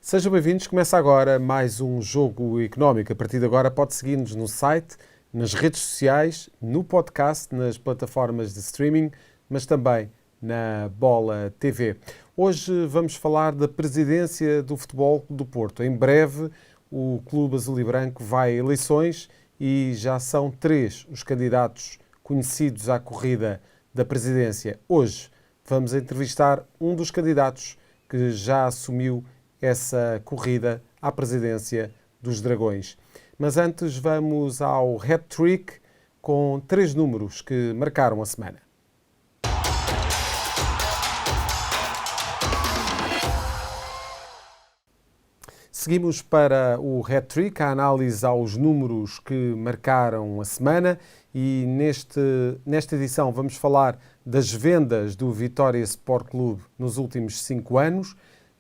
Sejam bem-vindos. Começa agora mais um Jogo Económico. A partir de agora pode seguir-nos no site, nas redes sociais, no podcast, nas plataformas de streaming, mas também na Bola TV. Hoje vamos falar da presidência do Futebol Clube do Porto. Em breve o Clube Azul e Branco vai a eleições e já são 3 os candidatos conhecidos à corrida da presidência. Hoje vamos entrevistar um dos candidatos que já assumiu essa corrida à presidência dos Dragões. Mas antes vamos ao hat-trick com 3 números que marcaram a semana. Seguimos para o hat-trick, a análise aos números que marcaram a semana, e nesta edição vamos falar das vendas do Vitória Sport Clube nos últimos 5 anos,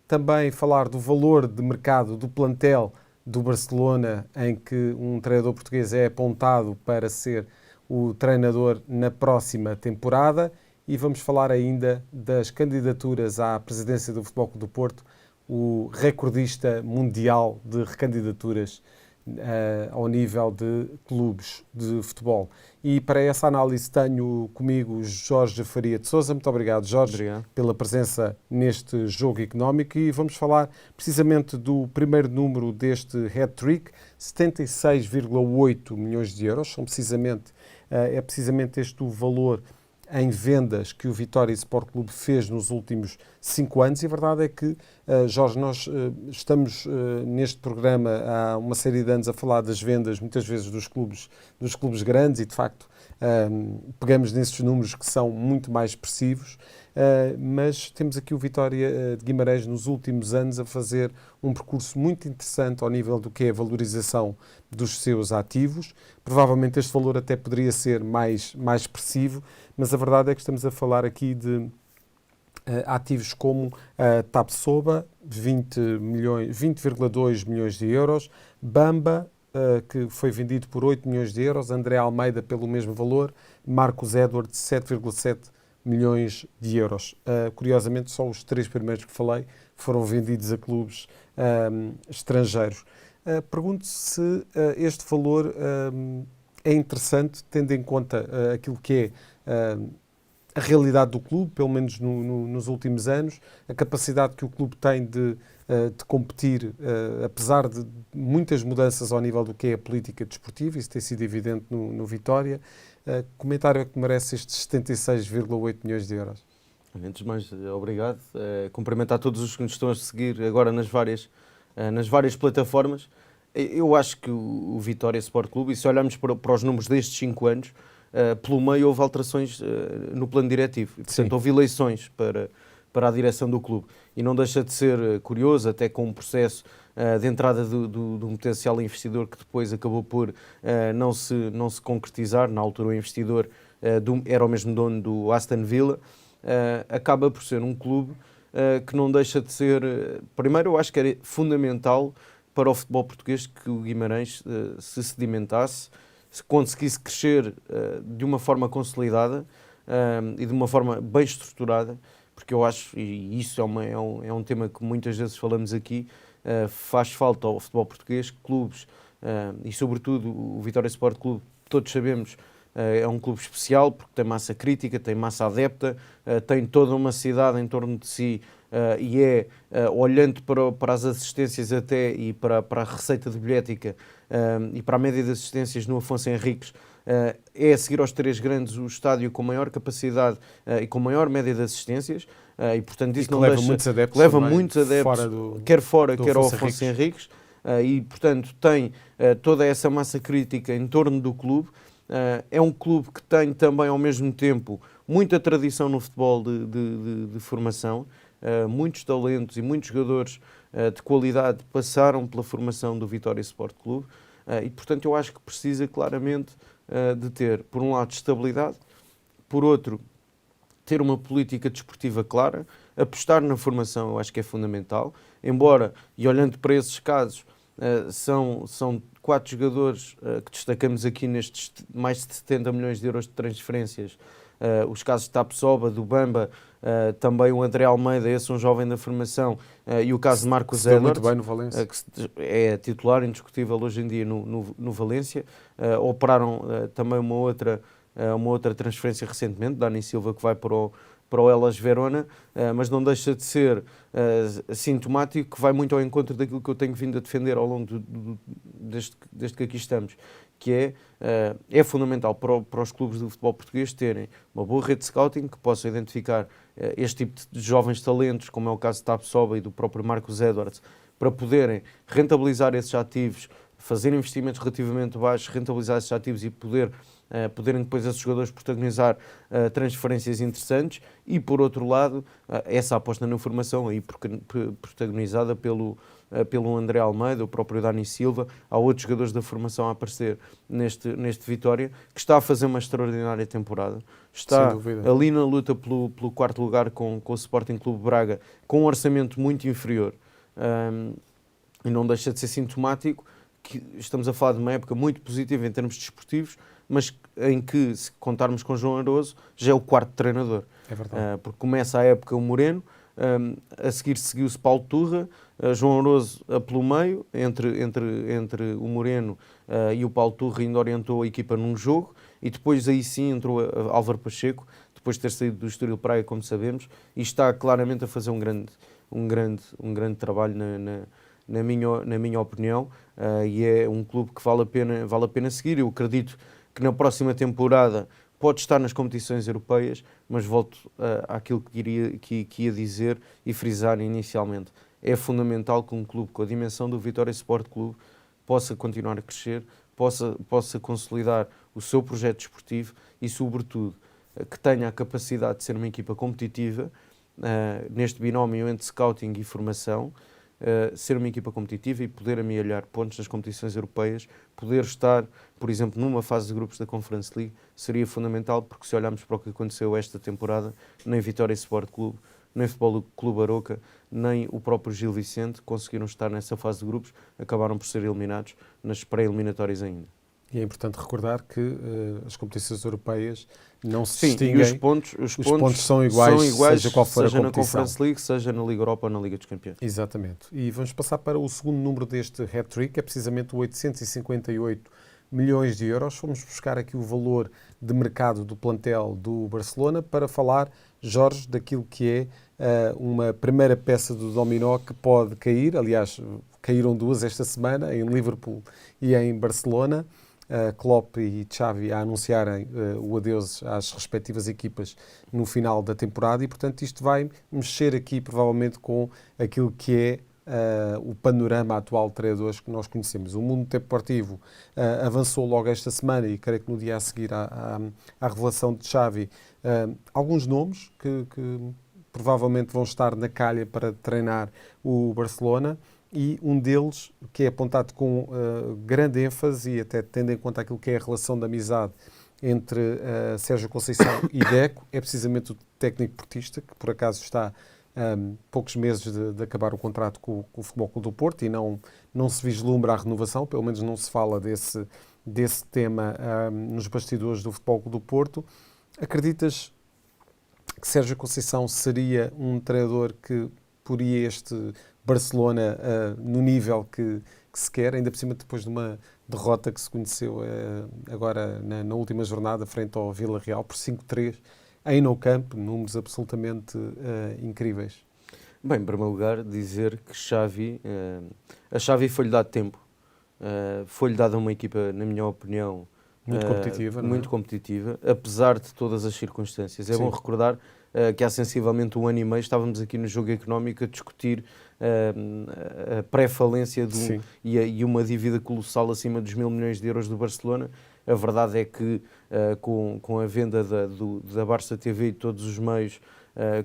também falar do valor de mercado do plantel do Barcelona, em que um treinador português é apontado para ser o treinador na próxima temporada, e vamos falar ainda das candidaturas à presidência do Futebol Clube do Porto, o recordista mundial de recandidaturas ao nível de clubes de futebol. E para essa análise tenho comigo Jorge Faria de Sousa. Muito obrigado, Jorge, pela presença neste Jogo Económico, e vamos falar precisamente do primeiro número deste hat-trick, 76,8 milhões de euros. É precisamente este o valor em vendas que o Vitória Sport Clube fez nos últimos 5 anos, e a verdade é que, Jorge, nós estamos neste programa há uma série de anos a falar das vendas, muitas vezes dos clubes grandes, e de facto pegamos nesses números que são muito mais expressivos, mas temos aqui o Vitória de Guimarães nos últimos anos a fazer um percurso muito interessante ao nível do que é a valorização dos seus ativos. Provavelmente este valor até poderia ser mais expressivo, mas a verdade é que estamos a falar aqui de ativos como a Tapsoba, 20,2 milhões de euros, Bamba, que foi vendido por 8 milhões de euros, André Almeida pelo mesmo valor, Marcos Edwards, 7,7 milhões de euros. Curiosamente, só os 3 primeiros que falei foram vendidos a clubes estrangeiros. Pergunto se este valor é interessante, tendo em conta aquilo que é a realidade do clube, pelo menos nos últimos anos, a capacidade que o clube tem de competir, apesar de muitas mudanças ao nível do que é a política desportiva. Isso tem sido evidente no Vitória. Comentário é que merece estes 76,8 milhões de euros. Antes de mais, obrigado. Cumprimentar todos os que nos estão a seguir agora nas várias plataformas. Eu acho que o Vitória Sport Clube, e se olharmos para os números destes 5 anos, pelo meio houve alterações no plano diretivo. E, portanto, houve eleições para a direção do clube. E não deixa de ser curioso, até com um processo de entrada de um potencial investidor que depois acabou por não se concretizar. Na altura o investidor era o mesmo dono do Aston Villa. Acaba por ser um clube que não deixa de ser... Primeiro, eu acho que era fundamental para o futebol português que o Guimarães se sedimentasse, se conseguisse crescer de uma forma consolidada e de uma forma bem estruturada, porque eu acho, e isso é um tema que muitas vezes falamos aqui, faz falta ao futebol português, clubes, e sobretudo o Vitória Sport Clube, todos sabemos, é um clube especial porque tem massa crítica, tem massa adepta, tem toda uma cidade em torno de si, e olhando para as assistências até e para a receita de bilhética e para a média de assistências no Afonso Henriques, é a seguir aos 3 grandes o estádio com maior capacidade e com maior média de assistências, e portanto isso não leva deixa, muitos adeptos, leva muitos adeptos quer fora, quer ao Afonso Afonso Henriques, e portanto tem toda essa massa crítica em torno do clube. É um clube que tem também ao mesmo tempo muita tradição no futebol de formação, muitos talentos e muitos jogadores de qualidade passaram pela formação do Vitória Sport Clube, e portanto eu acho que precisa claramente de ter, por um lado, estabilidade, por outro, ter uma política desportiva clara, apostar na formação eu acho que é fundamental, embora, e olhando para esses casos, são 4 jogadores que destacamos aqui nestes mais de 70 milhões de euros de transferências, os casos de Tapsoba, do Bamba, também o André Almeida, esse um jovem da formação, e o caso de Marcos Se deu Edwards, muito bem no Valência. que é titular indiscutível hoje em dia no Valência. Operaram também uma outra transferência recentemente, Dani Silva, que vai para o Hellas Verona, mas não deixa de ser sintomático, que vai muito ao encontro daquilo que eu tenho vindo a defender ao longo desde que aqui estamos, que é fundamental para os clubes do futebol português terem uma boa rede de scouting que possa identificar este tipo de jovens talentos, como é o caso de Tapsoba e do próprio Marcos Edwards, para poderem rentabilizar esses ativos, fazer investimentos relativamente baixos, rentabilizar esses ativos e poderem depois esses jogadores protagonizar transferências interessantes. E por outro lado, essa aposta na formação aí protagonizada pelo André Almeida, o próprio Dani Silva. Há outros jogadores da formação a aparecer neste Vitória, que está a fazer uma extraordinária temporada, está ali na luta pelo quarto lugar com o Sporting Clube Braga, com um orçamento muito inferior, e não deixa de ser sintomático que estamos a falar de uma época muito positiva em termos desportivos, mas em que, se contarmos com João Aroso, já é o quarto treinador. É verdade. Porque começa a época o Moreno, a seguir seguiu-se Paulo Turra, João Aroso pelo meio, entre o Moreno e o Paulo Turra, ainda orientou a equipa num jogo, e depois aí sim entrou Álvaro Pacheco, depois de ter saído do Estoril Praia, como sabemos, e está claramente a fazer um grande trabalho na minha opinião, e é um clube que vale a pena seguir. Eu acredito que na próxima temporada pode estar nas competições europeias, mas volto àquilo que ia dizer e frisar inicialmente. É fundamental que um clube com a dimensão do Vitória Sport Clube possa continuar a crescer, possa consolidar o seu projeto desportivo e, sobretudo, que tenha a capacidade de ser uma equipa competitiva neste binómio entre scouting e formação, ser uma equipa competitiva e poder amealhar pontos nas competições europeias, poder estar, por exemplo, numa fase de grupos da Conference League, seria fundamental, porque se olharmos para o que aconteceu esta temporada, nem Vitória Sport Clube, nem Futebol Clube Aroca, nem o próprio Gil Vicente conseguiram estar nessa fase de grupos, acabaram por ser eliminados nas pré-eliminatórias ainda. E é importante recordar que as competições europeias não se Sim, distinguem. E os pontos são iguais, seja qual for a competição. na Conference League, seja na Liga Europa ou na Liga dos Campeões. Exatamente. E vamos passar para o segundo número deste hat-trick, é precisamente o 858 milhões de euros. Fomos buscar aqui o valor de mercado do plantel do Barcelona para falar, Jorge, daquilo que é uma primeira peça do dominó que pode cair. Aliás, caíram duas esta semana, em Liverpool e em Barcelona. Klopp e Xavi a anunciarem o adeus às respectivas equipas no final da temporada, e portanto isto vai mexer aqui provavelmente com aquilo que é o panorama atual de treinadores que nós conhecemos. O mundo deportivo avançou logo esta semana, e creio que no dia a seguir à revelação de Xavi, alguns nomes que provavelmente vão estar na calha para treinar o Barcelona. E um deles, que é apontado com grande ênfase, e até tendo em conta aquilo que é a relação de amizade entre Sérgio Conceição e Deco, é precisamente o técnico portista, que por acaso está poucos meses de acabar o contrato com o Futebol Clube do Porto, e não se vislumbra a renovação, pelo menos não se fala desse tema nos bastidores do Futebol Clube do Porto. Acreditas que Sérgio Conceição seria um treinador que poria este Barcelona no nível que se quer, ainda por cima depois de uma derrota que se conheceu agora na última jornada frente ao Vila Real por 5-3 em Nou Camp, números absolutamente incríveis? Bem, em primeiro lugar, dizer que a Xavi foi-lhe dado tempo, foi-lhe dada uma equipa, na minha opinião, muito competitiva, apesar de todas as circunstâncias. É bom recordar que há sensivelmente 1 ano e meio estávamos aqui no Jogo Económico a discutir a pré-falência e uma dívida colossal acima dos 1.000 milhões de euros do Barcelona. A verdade é que com a venda da Barça TV e todos os meios,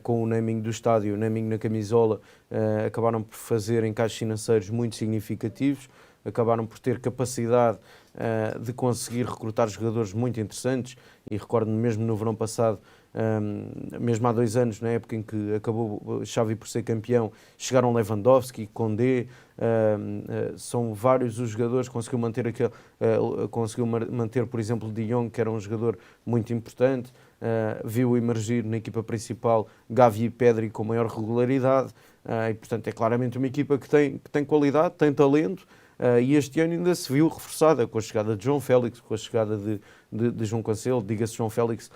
com o naming do estádio, o naming na camisola, acabaram por fazer encaixes financeiros muito significativos, acabaram por ter capacidade de conseguir recrutar jogadores muito interessantes, e recordo-me mesmo no verão passado, mesmo há 2 anos, na época em que acabou Xavi por ser campeão, chegaram Lewandowski, Condé, são vários os jogadores, conseguiu manter, por exemplo, De Jong, que era um jogador muito importante, viu emergir na equipa principal Gavi e Pedri com maior regularidade, e portanto é claramente uma equipa que tem qualidade, tem talento, e este ano ainda se viu reforçada com a chegada de João Félix, com a chegada de João Cancelo. Diga-se, João Félix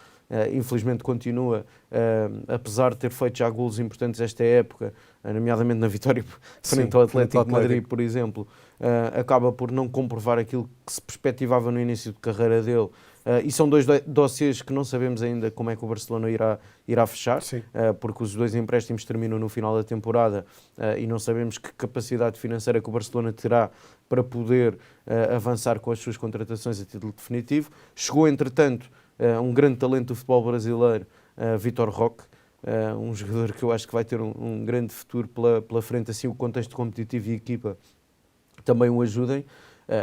infelizmente continua, apesar de ter feito já golos importantes esta época, nomeadamente na vitória frente ao Atlético de Madrid, por exemplo, acaba por não comprovar aquilo que se perspectivava no início de carreira dele. E são dois dossiês que não sabemos ainda como é que o Barcelona irá fechar, porque os dois empréstimos terminam no final da temporada, e não sabemos que capacidade financeira que o Barcelona terá para poder avançar com as suas contratações a título definitivo. Chegou, entretanto, um grande talento do futebol brasileiro, Vitor Roque, um jogador que eu acho que vai ter um grande futuro pela frente, assim o contexto competitivo e a equipa também o ajudem.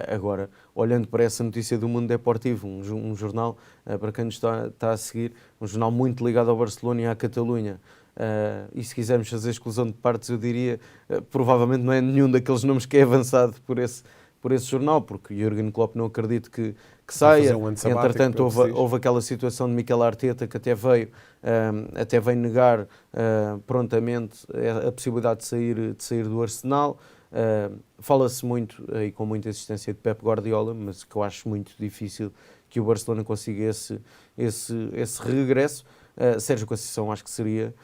Agora, olhando para essa notícia do Mundo Deportivo, um jornal, para quem nos está a seguir, um jornal muito ligado ao Barcelona e à Catalunha, e se quisermos fazer exclusão de partes, eu diria, provavelmente não é nenhum daqueles nomes que é avançado por esse jornal, porque Jürgen Klopp não acredito que saia. Entretanto, houve aquela situação de Mikel Arteta que até veio negar prontamente a possibilidade de sair do Arsenal. Fala-se muito e com muita insistência de Pep Guardiola, mas que eu acho muito difícil que o Barcelona consiga esse regresso. Sérgio Conceição acho que seria,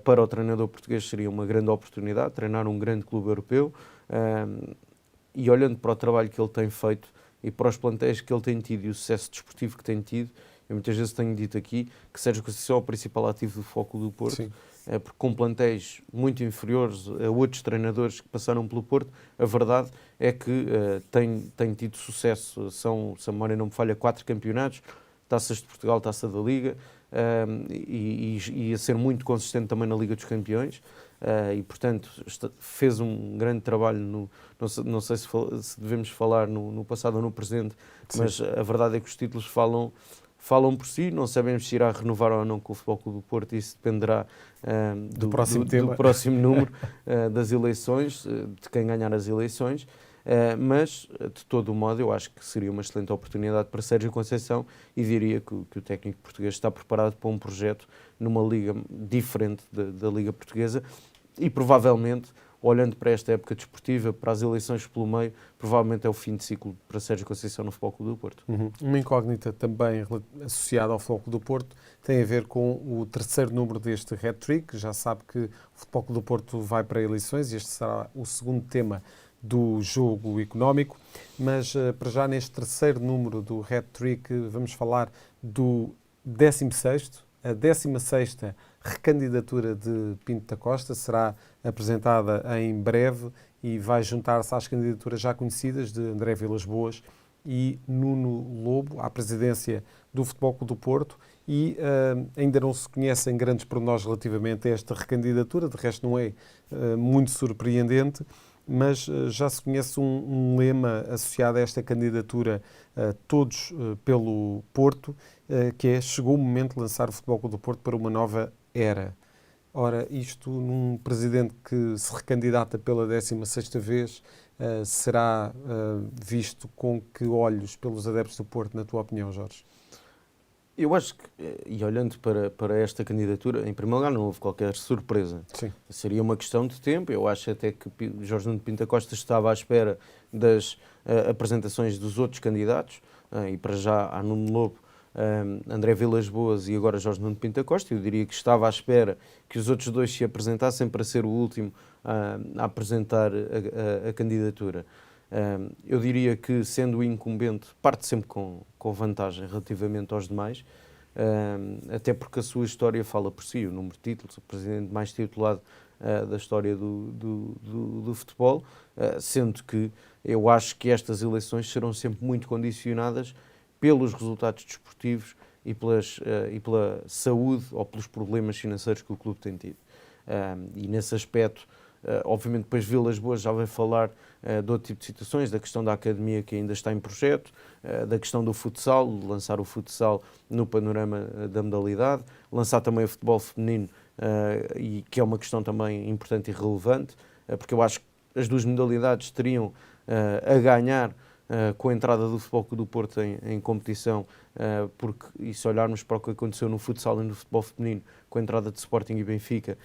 para o treinador português, seria uma grande oportunidade, treinar um grande clube europeu, e olhando para o trabalho que ele tem feito e para os plantéis que ele tem tido e o sucesso desportivo que tem tido, eu muitas vezes tenho dito aqui que Sérgio Conceição é o principal ativo do Futebol Clube do Porto. Porque com plantéis muito inferiores a outros treinadores que passaram pelo Porto, a verdade é que tem tido sucesso. Se a memória não me falha, 4 campeonatos, Taças de Portugal, Taça da Liga, e a ser muito consistente também na Liga dos Campeões, e portanto fez um grande trabalho, não sei se devemos falar no passado ou no presente, mas a verdade é que os títulos falam por si. Não sabemos se irá renovar ou não com o Futebol Clube do Porto, isso dependerá do próximo número das eleições, de quem ganhar as eleições, mas de todo o modo eu acho que seria uma excelente oportunidade para Sérgio Conceição, e diria que o técnico português está preparado para um projeto numa liga diferente da Liga Portuguesa, e provavelmente, olhando para esta época desportiva, para as eleições pelo meio, provavelmente é o fim de ciclo para Sérgio Conceição no Futebol Clube do Porto. Uma incógnita também associada ao Futebol Clube do Porto tem a ver com o terceiro número deste hat-trick. Já sabe que o Futebol Clube do Porto vai para eleições, e este será o segundo tema do jogo económico, mas para já neste terceiro número do hat-trick vamos falar do 16º, a 16ª recandidatura de Pinto da Costa. Será apresentada em breve e vai juntar-se às candidaturas já conhecidas de André Vilas-Boas e Nuno Lobo à presidência do Futebol Clube do Porto, e ainda não se conhecem grandes pormenores relativamente a esta recandidatura. De resto, não é muito surpreendente, mas já se conhece um lema associado a esta candidatura, todos pelo Porto, que é: chegou o momento de lançar o Futebol Clube do Porto para uma nova era. Ora, isto num presidente que se recandidata pela 16ª vez, será visto com que olhos pelos adeptos do Porto, na tua opinião, Jorge? Eu acho que, e olhando para esta candidatura, em primeiro lugar não houve qualquer surpresa. Sim. Seria uma questão de tempo. Eu acho até que Jorge Nuno Pinto da Costa estava à espera das apresentações dos outros candidatos, e para já há Nuno Lobo, André Vilas-Boas e agora Jorge Nuno Pinto da Costa. Eu diria que estava à espera que os outros dois se apresentassem para ser o último a apresentar a candidatura. Eu diria que, sendo o incumbente, parte sempre com vantagem relativamente aos demais, até porque a sua história fala por si, o número de títulos, o presidente mais titulado da história do futebol, sendo que eu acho que estas eleições serão sempre muito condicionadas pelos resultados desportivos e pela saúde ou pelos problemas financeiros que o clube tem tido. E nesse aspecto, obviamente depois Vilas-Boas já vai falar de outro tipo de situações, da questão da academia que ainda está em projeto, da questão do futsal, de lançar o futsal no panorama da modalidade, lançar também o futebol feminino, e que é uma questão também importante e relevante, porque eu acho que as duas modalidades teriam a ganhar com a entrada do Futebol Clube do Porto em competição, porque, e se olharmos para o que aconteceu no futsal e no futebol feminino, com a entrada de Sporting e Benfica,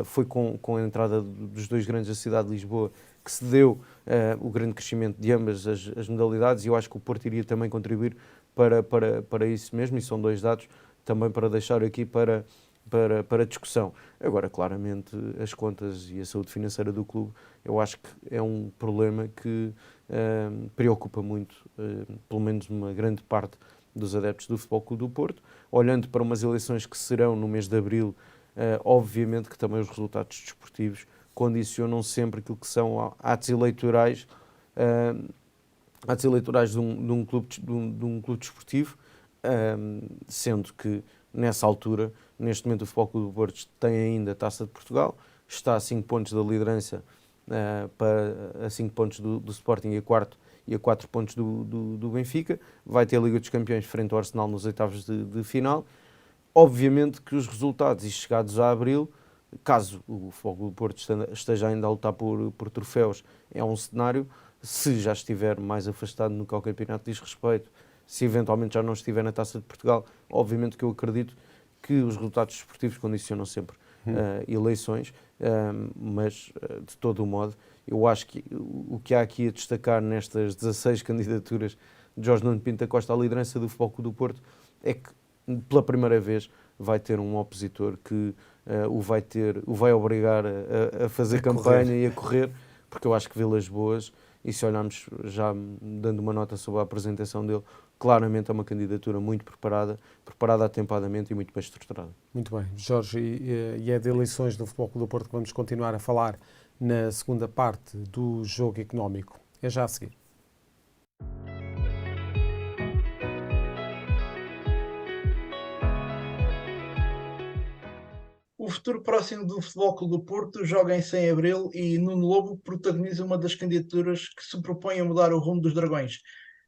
foi com a entrada dos dois grandes da cidade de Lisboa que se deu o grande crescimento de ambas as modalidades, e eu acho que o Porto iria também contribuir para isso mesmo, e são dois dados também para deixar aqui para discussão. Agora, claramente, as contas e a saúde financeira do clube, eu acho que é um problema que preocupa muito, pelo menos uma grande parte dos adeptos do Futebol Clube do Porto. Olhando para umas eleições que serão no mês de abril, obviamente que também os resultados desportivos condicionam sempre aquilo que são atos eleitorais de um clube desportivo, sendo que nessa altura, neste momento, o Futebol Clube do Porto tem ainda a Taça de Portugal, está a 5 pontos da liderança, a 5 pontos do Sporting e a 4 pontos do Benfica, vai ter a Liga dos Campeões frente ao Arsenal nos oitavos de final. Obviamente que os resultados, e chegados a abril, caso o Futebol Clube do Porto esteja ainda a lutar por troféus, é um cenário. Se já estiver mais afastado no que ao campeonato diz respeito, se eventualmente já não estiver na Taça de Portugal, obviamente que eu acredito que os resultados desportivos condicionam sempre eleições, mas de todo o modo, eu acho que o que há aqui a destacar nestas 16 candidaturas de Jorge Nuno Pinto da Costa à liderança do Futebol Clube do Porto é que pela primeira vez vai ter um opositor que o vai obrigar a fazer campanha e a correr, porque eu acho que Vilas Boas, e se olharmos já dando uma nota sobre a apresentação dele, claramente é uma candidatura muito preparada atempadamente e muito bem estruturada. Muito bem, Jorge, e é de eleições do Futebol Clube do Porto que vamos continuar a falar na segunda parte do Jogo Económico. É já a seguir. O futuro próximo do Futebol Clube do Porto joga em 100 de Abril e Nuno Lobo protagoniza uma das candidaturas que se propõe a mudar o rumo dos Dragões.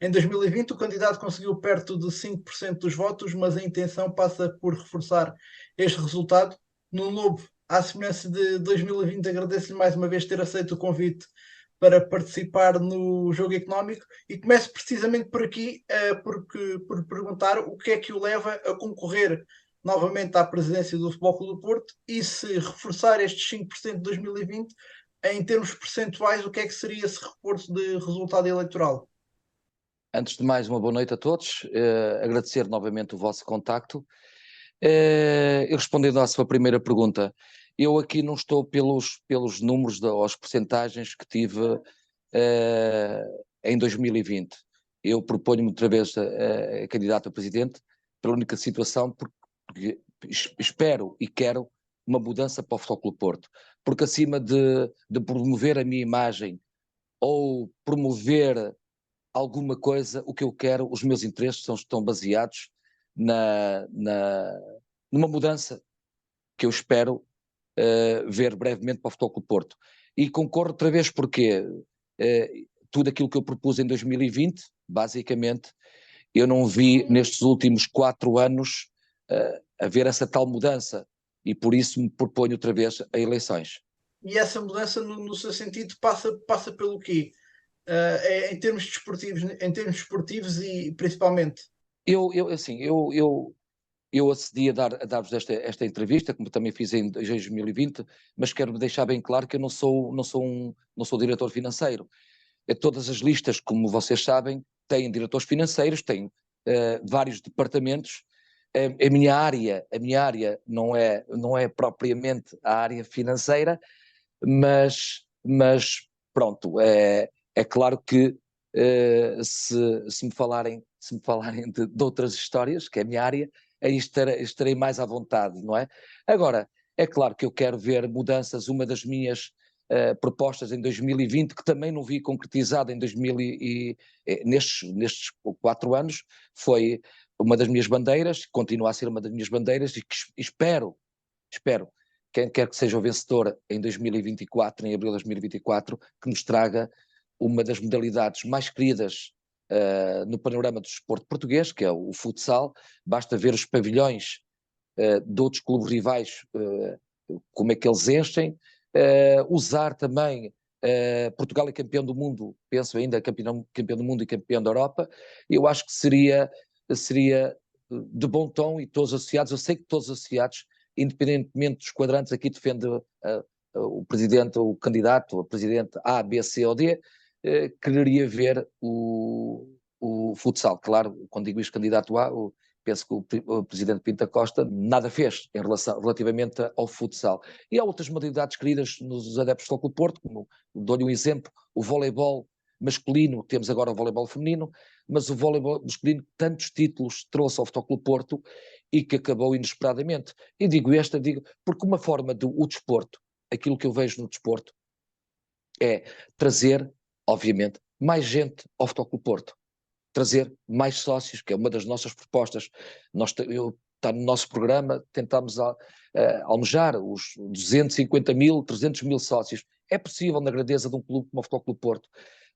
Em 2020, o candidato conseguiu perto de 5% dos votos, mas a intenção passa por reforçar este resultado. Nuno Lobo, à semelhança de 2020, agradeço-lhe mais uma vez ter aceito o convite para participar no Jogo Económico e começo precisamente por aqui, por perguntar o que é que o leva a concorrer novamente à presidência do Futebol Clube do Porto e se reforçar estes 5% de 2020, em termos percentuais, o que é que seria esse reforço de resultado eleitoral? Antes de mais, uma boa noite a todos. Agradecer novamente o vosso contacto. Eu respondendo à sua primeira pergunta, eu aqui não estou pelos números ou as percentagens que tive em 2020. Eu proponho-me outra vez a candidato a presidente pela única situação porque espero e quero uma mudança para o Futebol Clube do Porto, porque acima de promover a minha imagem ou promover alguma coisa, o que eu quero, os meus interesses estão baseados numa mudança que eu espero ver brevemente para o Futebol Clube do Porto. E concordo outra vez porque tudo aquilo que eu propus em 2020, basicamente, eu não vi nestes últimos 4 anos haver essa tal mudança e por isso me proponho outra vez a eleições. E essa mudança, no seu sentido, passa pelo quê? Em termos desportivos e principalmente? Eu acedi a dar-vos esta entrevista, como também fiz em 2020, mas quero deixar bem claro que eu não sou diretor financeiro. Todas as listas, como vocês sabem, têm diretores financeiros, têm vários departamentos. A minha área não é propriamente a área financeira, mas pronto, é claro que se me falarem de outras histórias, que é a minha área, aí estarei mais à vontade, não é? Agora, é claro que eu quero ver mudanças. Uma das minhas propostas em 2020, que também não vi concretizada em nestes 4 anos, foi uma das minhas bandeiras, continua a ser uma das minhas bandeiras e que espero, quem quer que seja o vencedor em 2024, em abril de 2024, que nos traga uma das modalidades mais queridas no panorama do desporto português, que é o futsal. Basta ver os pavilhões de outros clubes rivais, como é que eles enchem, usar também Portugal é campeão do mundo, penso ainda, campeão do mundo e campeão da Europa. Eu acho que seria de bom tom, e todos os associados, eu sei que todos os associados, independentemente dos quadrantes, aqui defende o presidente, o candidato, o presidente A, B, C ou D, quereria ver o futsal. Claro, quando digo isto, candidato A, penso que o presidente Pinto da Costa nada fez relativamente ao futsal. E há outras modalidades queridas nos adeptos do Futebol Clube do Porto, como dou-lhe um exemplo, o voleibol masculino, temos agora o voleibol feminino, mas o voleibol masculino tantos títulos trouxe ao Futebol Clube do Porto e que acabou inesperadamente. E digo porque uma forma o desporto, aquilo que eu vejo no desporto, é trazer, obviamente, mais gente ao Futebol Clube do Porto, trazer mais sócios, que é uma das nossas propostas. Está no nosso programa, tentamos almejar os 250 mil, 300 mil sócios. É possível na grandeza de um clube como o Futebol Clube do Porto.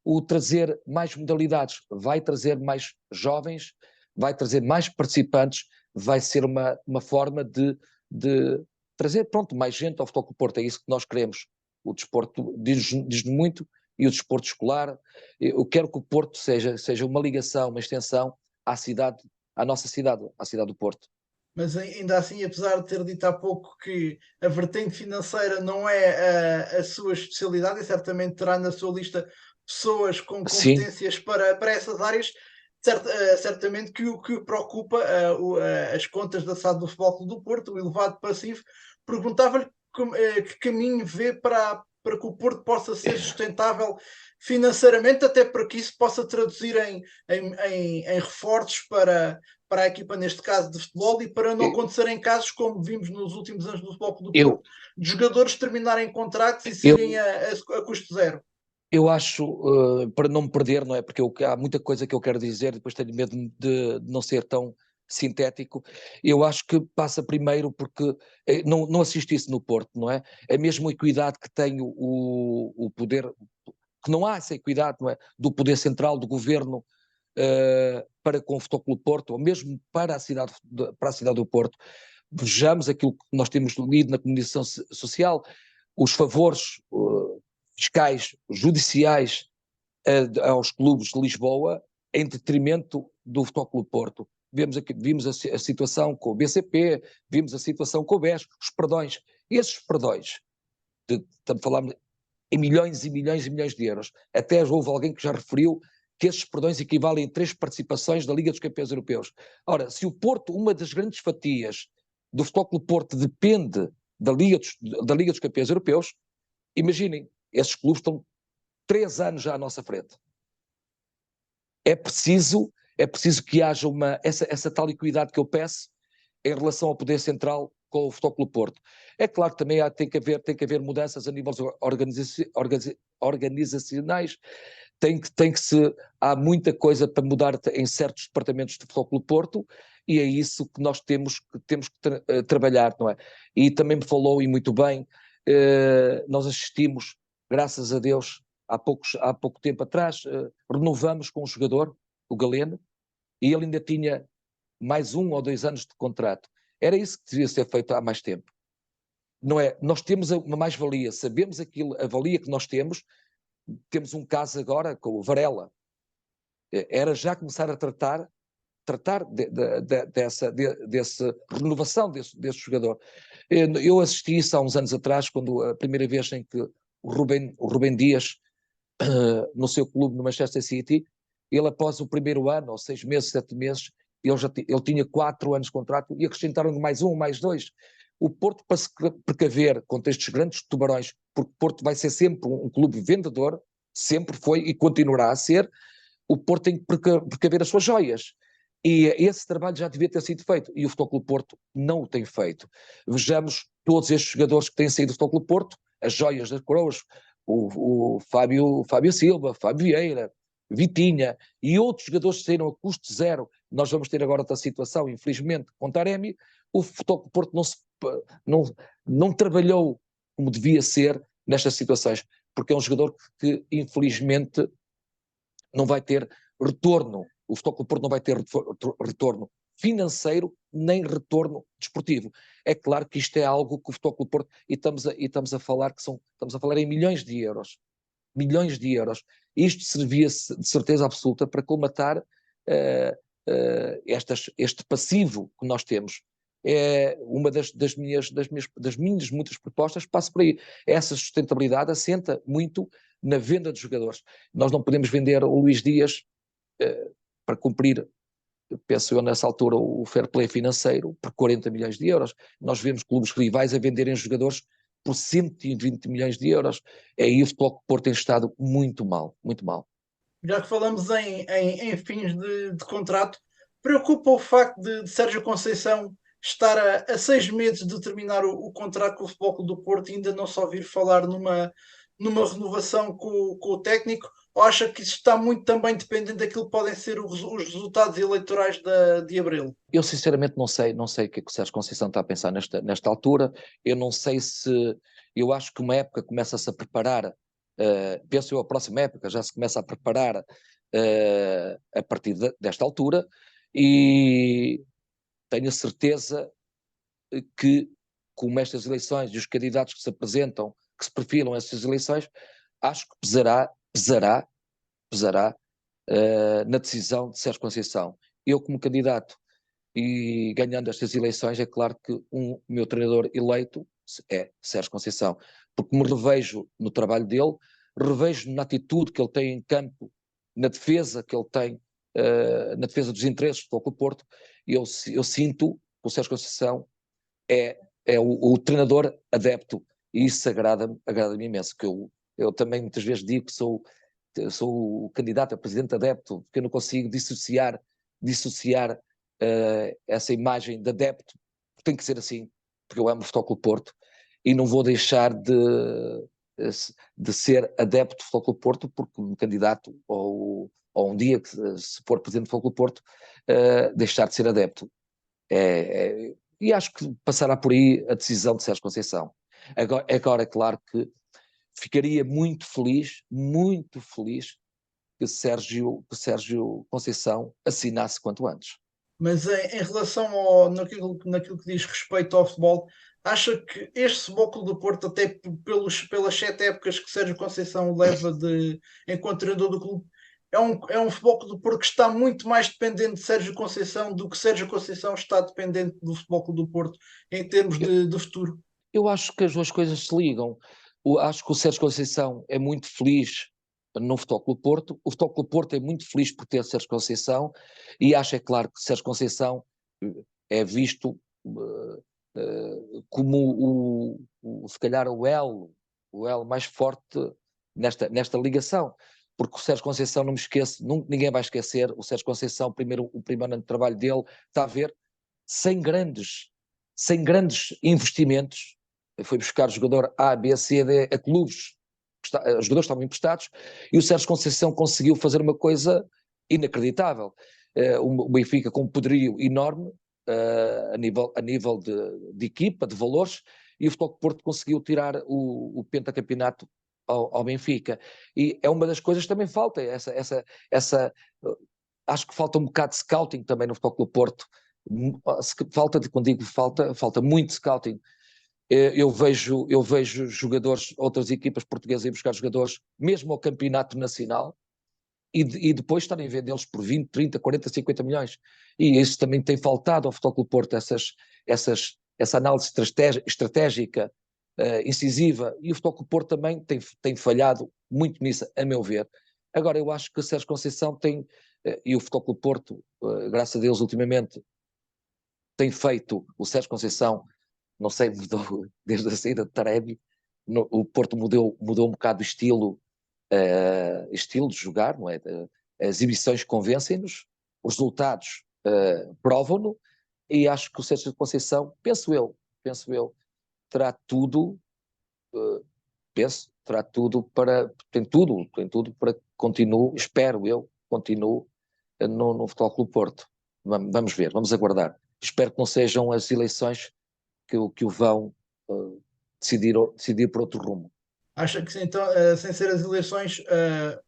O trazer mais modalidades vai trazer mais jovens, vai trazer mais participantes, vai ser uma forma de trazer, mais gente ao Futebol Clube do Porto. É isso que nós queremos. O desporto diz-nos muito, e o desporto escolar. Eu quero que o Porto seja uma ligação, uma extensão à nossa cidade, à cidade do Porto. Mas ainda assim, apesar de ter dito há pouco que a vertente financeira não é a sua especialidade, e certamente terá na sua lista pessoas com competências para essas áreas, certamente que o que preocupa as contas da SAD do Futebol Clube do Porto, o elevado passivo. Perguntava-lhe que caminho vê para que o Porto possa ser sustentável financeiramente, até para que isso possa traduzir em reforços para a equipa, neste caso de futebol, e para não acontecerem casos como vimos nos últimos anos do Futebol Clube do Porto, de jogadores terminarem contratos e serem a custo zero. Eu acho, para não me perder, não é? Porque há muita coisa que eu quero dizer, depois tenho medo de não ser tão sintético. Eu acho que passa primeiro porque não assisto isso no Porto, não é? A mesma equidade que tem o poder, que não há essa equidade, não é? Do poder central, do governo, para com o Futebol Clube do Porto, ou mesmo para a cidade do Porto. Vejamos aquilo que nós temos lido na comunicação social, os favores fiscais, judiciais aos clubes de Lisboa, em detrimento do Futebol Clube do Porto. Vimos a situação com o BCP, vimos a situação com o BES, os perdões. Esses perdões, estamos a falar em milhões e milhões e milhões de euros. Até houve alguém que já referiu que esses perdões equivalem a 3 participações da Liga dos Campeões Europeus. Ora, se o Porto, uma das grandes fatias do Futebol Clube do Porto depende da Liga dos Campeões Europeus, imaginem, esses clubes estão 3 anos já à nossa frente. É preciso que haja essa tal equidade que eu peço em relação ao poder central com o Futebol Clube do Porto. É claro que também tem que haver mudanças a níveis organizacionais, há muita coisa para mudar em certos departamentos do Futebol Clube do Porto, e é isso que nós temos que trabalhar, não é? E também me falou, e muito bem, nós assistimos, graças a Deus, há pouco tempo atrás, renovamos com um jogador, o Galeno, e ele ainda tinha mais 1 ou 2 anos de contrato. Era isso que devia ser feito há mais tempo. Não é? Nós temos uma mais-valia, sabemos a valia que nós temos um caso agora com o Varela. Era já começar a tratar dessa renovação desse jogador. Eu assisti isso há uns anos atrás, quando a primeira vez em que o Rubem Dias, no seu clube no Manchester City, ele após o primeiro ano, ou 6 meses, 7 meses, ele tinha 4 anos de contrato e acrescentaram-lhe mais 1, mais 2. O Porto, para se precaver contra estes grandes tubarões, porque o Porto vai ser sempre um clube vendedor, sempre foi e continuará a ser, o Porto tem que precaver as suas joias. E esse trabalho já devia ter sido feito, e o Futebol Clube do Porto não o tem feito. Vejamos todos estes jogadores que têm saído do Futebol Clube do Porto, as joias das coroas, o Fábio Silva, Fábio Vieira, Vitinha e outros jogadores que saíram a custo zero. Nós vamos ter agora outra situação, infelizmente, com Taremi. O Futebol Clube do Porto não trabalhou como devia ser nestas situações, porque é um jogador que infelizmente não vai ter retorno. O Futebol Clube do Porto não vai ter retorno financeiro nem retorno desportivo. É claro que isto é algo que o Futebol Clube do Porto, e estamos a falar em milhões de euros. milhões de euros. Isto servia de certeza absoluta para colmatar este passivo que nós temos. É uma das minhas muitas propostas, passa por aí. Essa sustentabilidade assenta muito na venda de jogadores. Nós não podemos vender o Luís Dias para cumprir, penso eu nessa altura, o fair play financeiro por 40 milhões de euros. Nós vemos clubes rivais a venderem jogadores por 120 milhões de euros. Aí o Futebol Clube do Porto tem estado muito mal, muito mal. Já que falamos em fins de contrato, preocupa o facto de Sérgio Conceição estar a 6 meses de terminar o contrato com o Futebol Clube do Porto e ainda não só ouvir falar numa renovação com o técnico, ou acha que isso está muito também dependente daquilo que podem ser os resultados eleitorais de abril? Eu sinceramente não sei o que é que o Sérgio Conceição está a pensar nesta altura. Eu não sei se... Eu acho que uma época começa-se a preparar, penso eu a próxima época já se começa a preparar a partir desta altura, e tenho a certeza que, como estas eleições e os candidatos que se apresentam, que se perfilam a essas eleições, acho que pesará na decisão de Sérgio Conceição. Eu, como candidato e ganhando estas eleições, é claro que o meu treinador eleito é Sérgio Conceição, porque me revejo no trabalho dele, revejo na atitude que ele tem em campo, na defesa que ele tem, na defesa dos interesses do Futebol Clube do Porto. Eu sinto que o Sérgio Conceição é o treinador adepto, e isso agrada-me imenso, que eu também muitas vezes digo que sou o candidato a presidente adepto, porque eu não consigo dissociar essa imagem de adepto, porque tem que ser assim, porque eu amo o Futebol Clube do Porto e não vou deixar de ser adepto do Futebol Clube do Porto, porque um candidato, ou um dia que se for presidente do Futebol Clube do Porto, deixar de ser adepto. E acho que passará por aí a decisão de Sérgio Conceição. Agora é claro que ficaria muito feliz que Sérgio Conceição assinasse quanto antes. Mas em relação naquilo que diz respeito ao futebol, acha que este Futebol Clube do Porto, até pelas 7 épocas que Sérgio Conceição leva enquanto treinador do clube, é um Futebol Clube do Porto que está muito mais dependente de Sérgio Conceição do que Sérgio Conceição está dependente do Futebol Clube do Porto em termos de futuro? Eu acho que as duas coisas se ligam. Acho que o Sérgio Conceição é muito feliz no Futebol Clube do Porto, o Futebol Clube do Porto é muito feliz por ter Sérgio Conceição, e acho, é claro, que Sérgio Conceição é visto como se calhar o elo mais forte nesta ligação, porque o Sérgio Conceição, não me esqueço, ninguém vai esquecer, o Sérgio Conceição, o primeiro ano de trabalho dele, está a ver, sem grandes investimentos, foi buscar jogador A, B, C, D a clubes, os jogadores estavam emprestados, e o Sérgio Conceição conseguiu fazer uma coisa inacreditável. O Benfica com um poderio enorme a nível de equipa, de valores, e o Futebol Clube do Porto conseguiu tirar o pentacampeonato ao Benfica. E é uma das coisas que também falta, acho que falta um bocado de scouting também no Futebol Clube do Porto. Quando digo falta muito scouting. Eu vejo jogadores, outras equipas portuguesas a buscar jogadores, mesmo ao campeonato nacional, e depois estarem a vendê-los por 20, 30, 40, 50 milhões. E isso também tem faltado ao Futebol Clube do Porto, essa análise estratégica, incisiva, e o Futebol Clube do Porto também tem falhado muito nisso, a meu ver. Agora, eu acho que o Sérgio Conceição tem, e o Futebol Clube do Porto, graças a Deus, ultimamente, tem feito, o Sérgio Conceição, não sei, mudou desde a saída de Taremi, o Porto mudou um bocado o estilo de jogar, não é? As exibições convencem-nos, os resultados provam-no, e acho que o Sérgio Conceição, penso eu, terá tudo, tem tudo para que continue, espero eu, continue no Futebol Clube do Porto. Vamos ver, vamos aguardar. Espero que não sejam as eleições que o vão decidir por outro rumo. Acha que então, sem ser as eleições,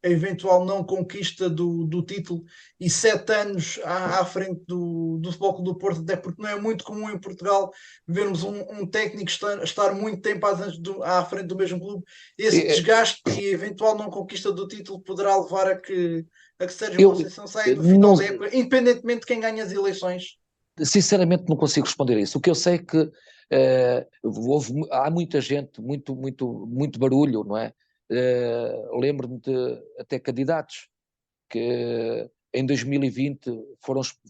a eventual não conquista do título e 7 anos à frente do Futebol Clube do Porto, até porque não é muito comum em Portugal vermos um técnico estar muito tempo à frente do mesmo clube, esse Eh, desgaste e a eventual não conquista do título poderá levar a que Sérgio Eu Conceição saia no não, final da época, independentemente de quem ganha as eleições. sinceramente não consigo responder a isso. O que eu sei é que há muita gente, muito barulho, não é? Lembro-me de até candidatos que em 2020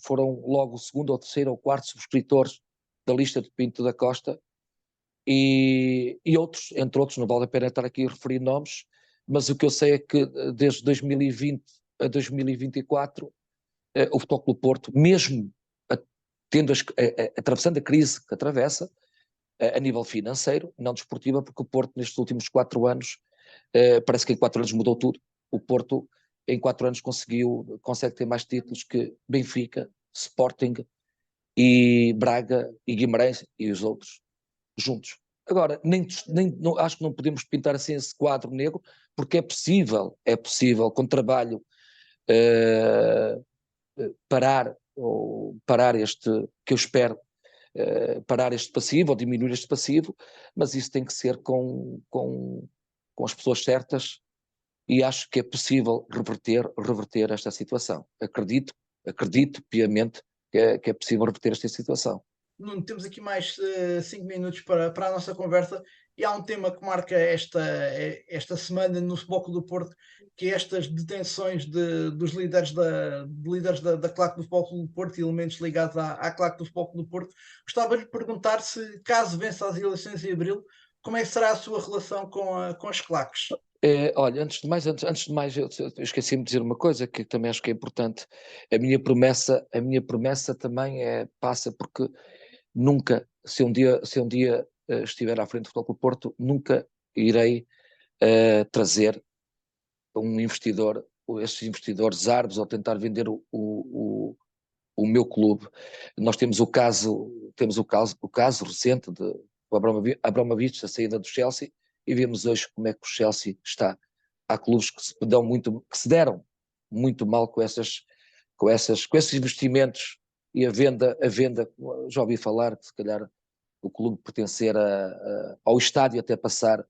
foram logo o segundo ou terceiro ou quarto subscritores da lista de Pinto da Costa e outros, entre outros, não vale a pena estar aqui a referir nomes, mas o que eu sei é que desde 2020 a 2024 o Futebol Clube Porto, mesmo a, atravessando a crise que atravessa, a nível financeiro, não desportiva, porque o Porto nestes últimos 4 anos, parece que em 4 anos mudou tudo. O Porto em 4 anos consegue ter mais títulos que Benfica, Sporting e Braga e Guimarães e os outros juntos. Agora, não, acho que não podemos pintar assim esse quadro negro, porque é possível com trabalho uh, parar este, que eu espero, parar este passivo ou diminuir este passivo, mas isso tem que ser com as pessoas certas e acho que é possível reverter esta situação. Acredito piamente que é possível reverter esta situação. Nuno, temos aqui mais 5 minutos para a nossa conversa e há um tema que marca esta semana no Futebol Clube do Porto, que é estas detenções dos líderes da claque do Futebol Clube do Porto e elementos ligados à claque do Futebol Clube do Porto. Gostava de lhe perguntar se, caso vença as eleições em abril, como é que será a sua relação com as claques? Olha, antes de mais eu esqueci-me de dizer uma coisa que também acho que é importante. A minha promessa também passa porque nunca, se um dia estiver à frente do Futebol Clube do Porto, nunca irei trazer um investidor, ou esses investidores árabes, ou tentar vender o meu clube. Nós temos o caso recente do Abramovich, a saída do Chelsea, e vemos hoje como é que o Chelsea está. Há clubes que se deram muito mal com esses investimentos e a venda, já ouvi falar que se calhar o clube pertencer ao estádio até passar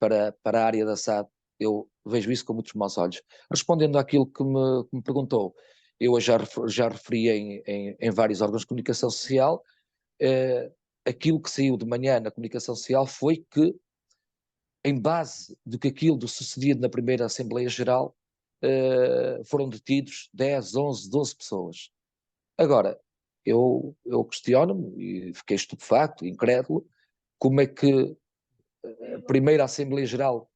para a área da SAD, eu vejo isso com muitos maus olhos. Respondendo àquilo que me perguntou, eu já referi em vários órgãos de comunicação social, eh, aquilo que saiu de manhã na comunicação social foi que, em base do sucedido na primeira Assembleia Geral, foram detidos 10, 11, 12 pessoas. Agora, eu questiono-me e fiquei estupefacto, incrédulo, como é que a primeira Assembleia Geral,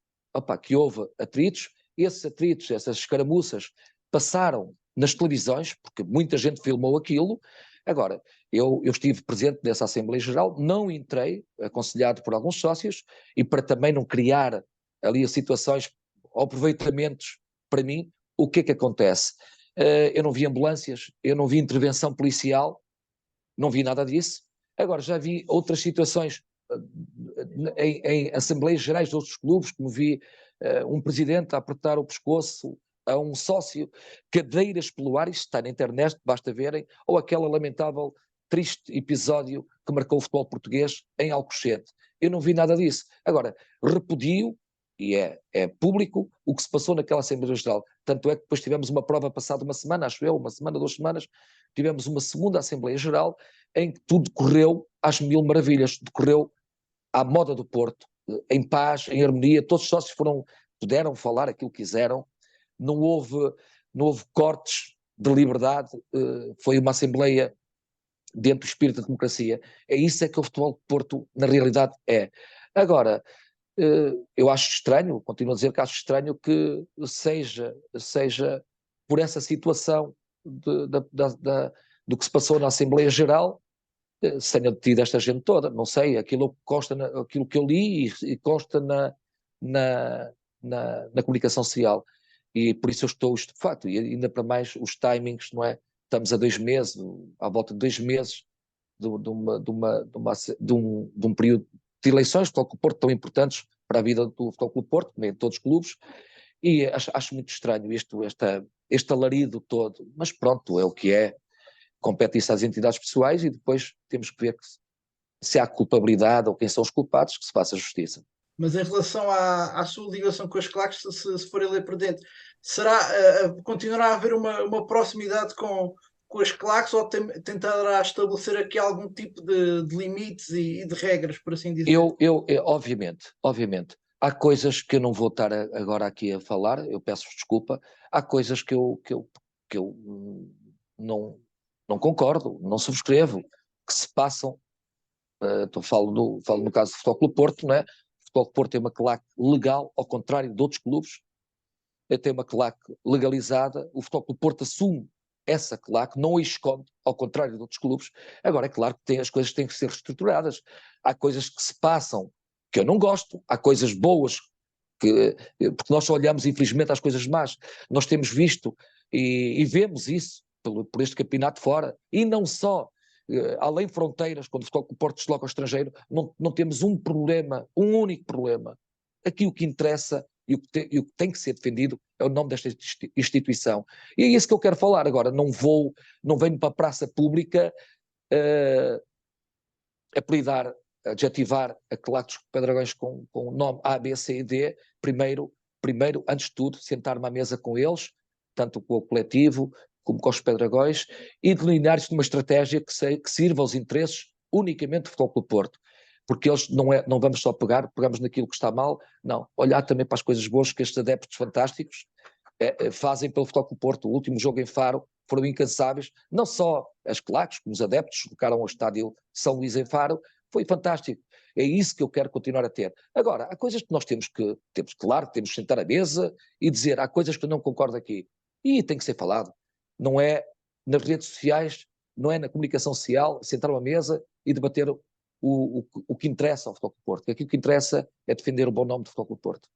que houve atritos, esses atritos, essas escaramuças, passaram nas televisões, porque muita gente filmou aquilo. Agora, eu estive presente nessa Assembleia Geral, não entrei, aconselhado por alguns sócios, e para também não criar ali situações ou aproveitamentos para mim, o que é que acontece? Eu não vi ambulâncias, eu não vi intervenção policial, não vi nada disso. Agora, já vi outras situações em Assembleias Gerais de outros clubes, como vi um presidente a apertar o pescoço a um sócio, cadeiras pelo ar, isto está na internet, basta verem, ou aquele lamentável, triste episódio que marcou o futebol português em Alcochete. Eu não vi nada disso. Agora, repudio, e é público, o que se passou naquela Assembleia Geral. Tanto é que depois tivemos uma prova passada uma semana, acho eu, uma semana, 2 semanas, tivemos uma segunda Assembleia Geral em que tudo decorreu às mil maravilhas, decorreu à moda do Porto, em paz, em harmonia, todos os sócios puderam falar aquilo que quiseram, não houve cortes de liberdade, foi uma Assembleia dentro do espírito da democracia. É isso é que o futebol de Porto, na realidade, é. Agora, eu acho estranho, continuo a dizer que acho estranho que seja por essa situação do que se passou na Assembleia Geral, se tenha detido esta gente toda, não sei, aquilo que eu li e consta na comunicação social, e por isso eu estou estupefacto, e ainda para mais os timings, não é? Estamos a 2 meses, à volta de 2 meses de um período de eleições, que o Porto tão importantes para a vida do Futebol Clube do Porto, como é em todos os clubes, e acho muito estranho este alarido todo, mas pronto, é o que é, compete isso às entidades pessoais e depois temos que ver se há culpabilidade ou quem são os culpados, que se faça justiça. Mas em relação à sua ligação com as claques, se for ele perdente, será, continuará a haver uma proximidade com as claques ou tentará estabelecer aqui algum tipo de limites e de regras, por assim dizer? Obviamente, há coisas que eu não vou estar agora aqui a falar, eu peço desculpa, há coisas que eu não concordo, não subscrevo, que se passam. Falo no caso do Futebol Clube Porto, não é? O Futebol Clube Porto tem uma claque legal, ao contrário de outros clubes, tem uma claque legalizada, o Futebol Clube Porto assume essa claque, não a esconde, ao contrário de outros clubes. Agora, é claro que as coisas têm que ser reestruturadas. Há coisas que se passam que eu não gosto, há coisas boas, porque nós só olhamos, infelizmente, às coisas más. Nós temos visto e vemos isso por este campeonato fora, e não só. Além fronteiras, quando o Futebol Clube do Porto desloca ao estrangeiro, não temos um único problema. Aqui o que interessa e o que tem que ser defendido é o nome desta instituição. E é isso que eu quero falar agora. Não venho para a praça pública apelidar, adjetivar a Claques Pedragões com o nome A, B, C e D. Primeiro, antes de tudo, sentar-me à mesa com eles, tanto com o coletivo como com os Pedragões, e delinear-se numa estratégia que sirva aos interesses unicamente do Futebol Clube do Porto. Porque eles não vamos só pegamos naquilo que está mal, não. Olhar também para as coisas boas que estes adeptos fantásticos fazem pelo Futebol Clube do Porto. O último jogo em Faro foram incansáveis, não só as claques, como os adeptos tocaram ao estádio São Luís em Faro, foi fantástico. É isso que eu quero continuar a ter. Agora, há coisas que nós temos que sentar à mesa e dizer, há coisas que eu não concordo aqui. E tem que ser falado. Não é nas redes sociais, não é na comunicação social, sentar à mesa e debater o que interessa ao Futebol Clube do Porto. Aquilo que interessa é defender o bom nome do Futebol Clube do Porto.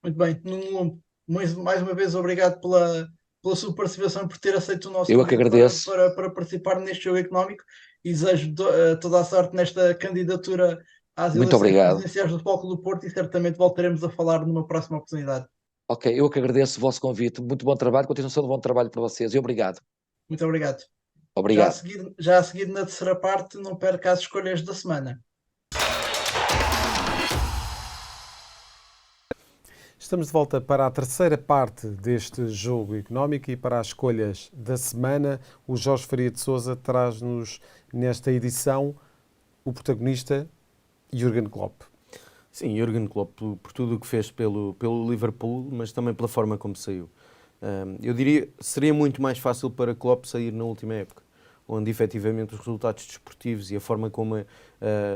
Muito bem, Nuno Lombo, mais uma vez obrigado pela sua participação, por ter aceito o nosso Eu é que convite agradeço. para participar neste jogo económico e desejo toda a sorte nesta candidatura às Muito eleições obrigado. presidenciais do Futebol Clube do Porto e certamente voltaremos a falar numa próxima oportunidade. Ok, eu que agradeço o vosso convite. Muito bom trabalho, continuação de bom trabalho para vocês e obrigado. Muito obrigado. Obrigado. Já a seguir, na terceira parte, não perca as escolhas da semana. Estamos de volta para a terceira parte deste jogo económico e para as escolhas da semana. O Jorge Faria de Sousa traz-nos nesta edição o protagonista Jürgen Klopp. Sim, Jürgen Klopp, por tudo o que fez pelo Liverpool, mas também pela forma como saiu. Eu diria que seria muito mais fácil para Klopp sair na última época, onde efetivamente os resultados desportivos e a forma como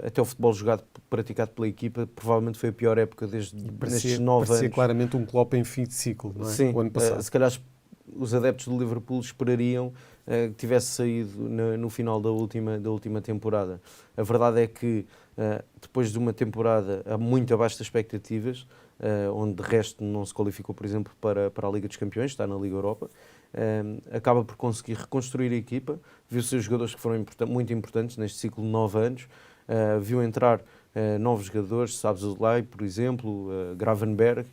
até o futebol jogado, praticado pela equipa, provavelmente foi a pior época nestes 9 anos. Parecia claramente um Klopp em fim de ciclo, não é? Sim, o ano passado. Se calhar os adeptos do Liverpool esperariam que tivesse saído no final da última temporada. A verdade é que depois de uma temporada muito abaixo das expectativas, onde de resto não se qualificou, por exemplo, para a Liga dos Campeões, está na Liga Europa, acaba por conseguir reconstruir a equipa, viu seus jogadores que foram muito importantes neste ciclo de 9 anos, viu entrar novos jogadores, Szoboszlai, por exemplo, Gravenberch,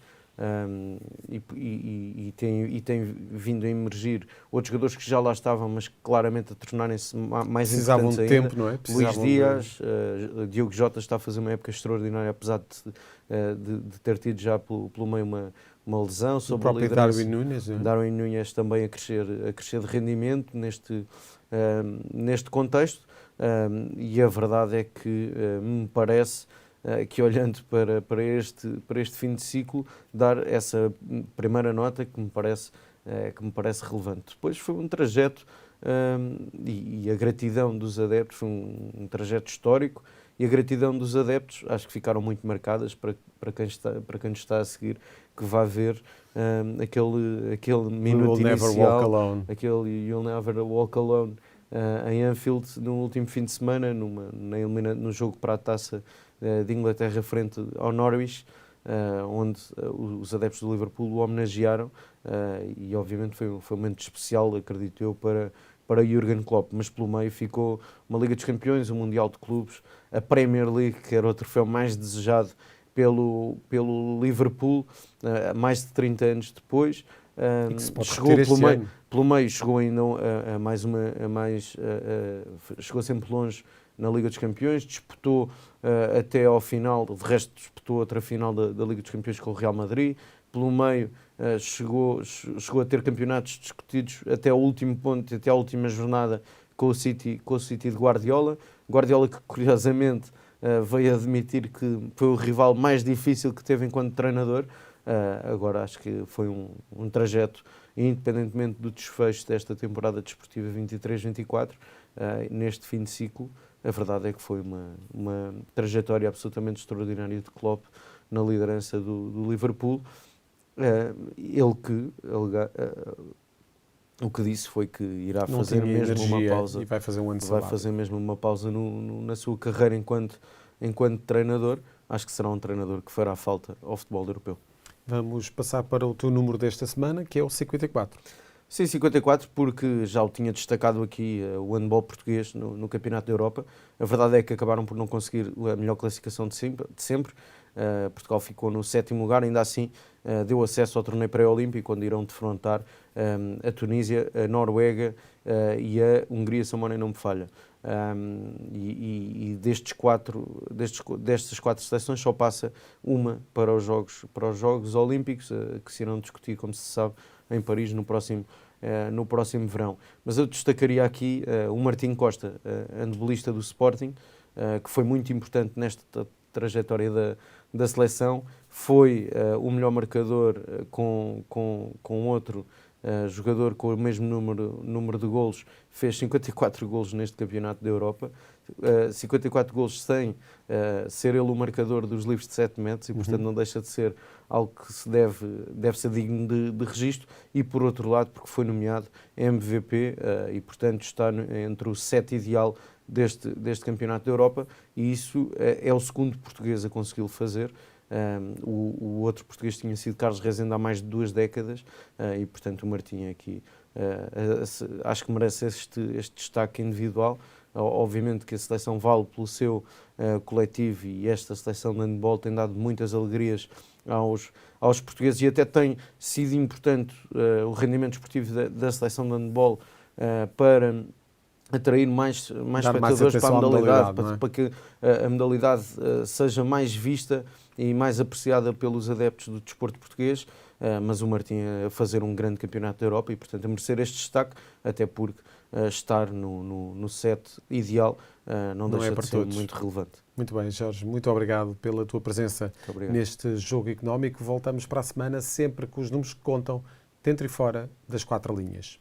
e tem vindo a emergir outros jogadores que já lá estavam, mas claramente a tornarem-se mais precisavam importantes de ainda. tempo, não é? Luís Dias, Diogo Jota está a fazer uma época extraordinária, apesar de ter tido já pelo meio uma lesão. Sobre o próprio Darwin Núñez. Darwin Núñez também a crescer de rendimento neste contexto, e a verdade é que me parece que, olhando para este fim de ciclo, dar essa primeira nota que me parece relevante. Depois foi um trajeto, e a gratidão dos adeptos, foi um trajeto histórico, e a gratidão dos adeptos acho que ficaram muito marcadas para quem está a seguir, que vai ver aquele minuto inicial, aquele You'll Never Walk Alone em Anfield no último fim de semana, no jogo para a taça de Inglaterra frente ao Norwich, onde os adeptos do Liverpool o homenagearam, e obviamente foi um momento especial, acredito eu, para Jürgen Klopp, mas pelo meio ficou uma Liga dos Campeões, o Mundial de Clubes, a Premier League, que era o troféu mais desejado pelo Liverpool, mais de 30 anos depois. E que se pode Chegou repetir este ano. pelo meio, chegou ainda chegou sempre longe na Liga dos Campeões, disputou até ao final, de resto disputou outra final da Liga dos Campeões com o Real Madrid. Pelo meio chegou a ter campeonatos discutidos até ao último ponto, até à última jornada com o City de Guardiola. Guardiola que curiosamente veio admitir que foi o rival mais difícil que teve enquanto treinador. Agora acho que foi um trajeto, independentemente do desfecho desta temporada desportiva 23-24, neste fim de ciclo, a verdade é que foi uma trajetória absolutamente extraordinária de Klopp na liderança do Liverpool. O que disse foi que irá Não fazer tinha mesmo uma energia pausa. e vai fazer um ano Vai sabático. fazer mesmo uma pausa na sua carreira enquanto treinador. Acho que será um treinador que fará falta ao futebol europeu. Vamos passar para o teu número desta semana, que é o 54. Sim, 54, porque já o tinha destacado aqui o handball português no Campeonato da Europa. A verdade é que acabaram por não conseguir a melhor classificação de sempre. Portugal ficou no 7º lugar, ainda assim deu acesso ao torneio pré-olímpico, onde irão defrontar a Tunísia, a Noruega e a Hungria, se a memória não me falha. E destas 4 seleções só passa uma para os Jogos Olímpicos, que se irão discutir, como se sabe, em Paris no próximo verão. Mas eu destacaria aqui o Martim Costa, handbolista do Sporting, que foi muito importante nesta trajetória da seleção. Foi o melhor marcador com outro jogador com o mesmo número de golos, fez 54 golos neste Campeonato da Europa, 54 golos sem ser ele o marcador dos livros de 7 metros, e portanto não deixa de ser algo que se deve ser digno de registro. E por outro lado, porque foi nomeado MVP e portanto está entre o 7 ideal deste Campeonato da Europa, e isso é o segundo português a consegui-lo fazer. O outro português tinha sido Carlos Rezende há mais de 2 décadas, e portanto o Martim aqui acho que merece este destaque individual. Obviamente que a seleção vale pelo seu coletivo, e esta seleção de handball tem dado muitas alegrias aos portugueses, e até tem sido importante o rendimento esportivo da seleção de handball para atrair mais espectadores para a modalidade, para que a modalidade seja mais vista e mais apreciada pelos adeptos do desporto português. Mas o Martim a fazer um grande campeonato da Europa e, portanto, a merecer este destaque, até porque estar no set ideal não deixa de ser muito relevante. Muito bem, Jorge, muito obrigado pela tua presença neste Jogo Económico. Voltamos para a semana, sempre com os números que contam dentro e fora das 4 linhas.